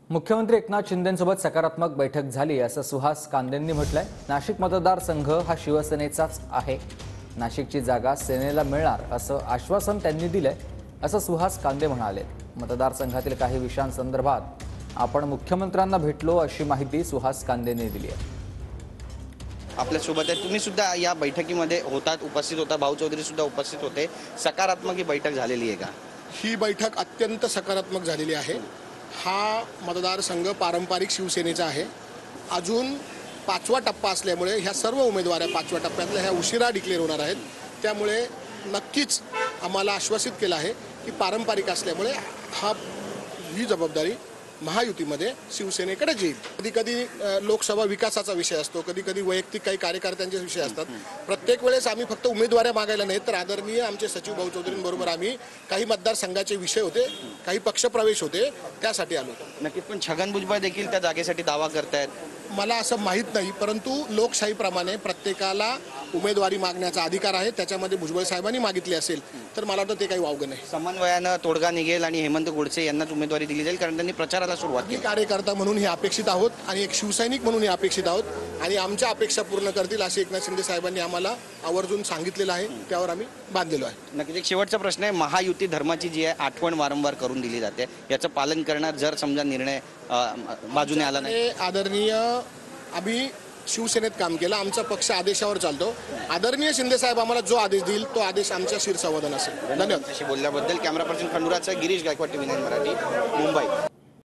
मुख्यमंत्री एकनाथ शिंदेंसोबत सकारात्मक बैठक झाली असं सुहास कांदेंनी म्हटलंय। नाशिक मतदारसंघ हा शिवसेनेचाच आहे। नाशिकची जागा सेनेला मिळणार असं आश्वासन त्यांनी दिलंय असं सुहास कांदे म्हणाले। मतदारसंघातील काही विषयांसंदर्भात आपण मुख्यमंत्र्यांना भेटलो अशी माहिती सुहास कांदेंनी दिली आहे। आपल्या सोबत आहे, तुम्ही सुद्धा या बैठकीमध्ये होतात, उपस्थित होता, भाऊ चौधरी सुद्धा उपस्थित होते। सकारात्मक ही बैठक झालेली आहे का? ही बैठक अत्यंत सकारात्मक झालेली आहे। हा मतदारसंघ पारंपरिक शिवसेनेचा आहे। अजून 5वा टप्पा असल्यामुळे ह्या सर्व उमेदवार 5व्या टप्प्यातल्या ह्या उशिरा डिक्लेअर होणार आहेत। त्यामुळे नक्कीच आम्हाला आश्वासित केलं आहे की पारंपरिक असल्यामुळे ही जबाबदारी महायुतीमध्ये शिवसेनेकडे येईल। कधी कधी लोकसभा विकासाचा विषय असतो, कधी कधी वैयक्तिक काही कार्यकर्त्यांचे विषय असतात। प्रत्येक वेळेस आम्ही फक्त उमेदवाऱ्या मागायला नाही तर आदरणीय आमचे सचिव भाऊ चौधरींबरोबर आम्ही काही मतदारसंघाचे विषय होते, काही पक्षप्रवेश होते, त्यासाठी आलो। नक्कीच, पण छगन भुजबळ देखील त्या जागेसाठी दावा करतायत। मला असं माहीत नाही, परंतु लोकशाहीप्रमाणे प्रत्येकाला उमेदवारी मागण्याचा अधिकार आहे। त्याच्यामध्ये भुजबळ साहेबांनी मागितली असेल तर मला वाटतं ते काही वावगं नाही। समन्वयानं तोडगा निघेल आणि हेमंत गोडसे यांनाच उमेदवारी दिली जाईल, कारण त्यांनी प्रचाराला सुरुवात केली। कार्यकर्ता म्हणून हे अपेक्षित आहोत आणि एक शिवसैनिक म्हणून हे अपेक्षित आहोत आणि आमच्या अपेक्षा पूर्ण करतील असे एकनाथ शिंदे साहेबांनी आम्हाला आवर्जून सांगितलेलं आहे। त्यावर आम्ही बांधलेलो आहे। नक्कीच, एक शेवटचा प्रश्न आहे, महायुती धर्माची जी आहे आठवण वारंवार करून दिली जाते, याचं पालन करणार जर समजा निर्णय बाजूने आला नाही? आदरणीय आम्ही शिवसेनेत काम केलं, आमचा पक्ष आदेशावर चालतो। आदरणीय शिंदे साहेब आम्हाला जो आदेश देईल तो आदेश आमच्या शिरसावधान असेल। धन्यवाद। बोलल्याबद्दल कॅमेरा पर्सन खंडुराचा गिरीश गायकवाड, TV9 मराठी, मुंबई।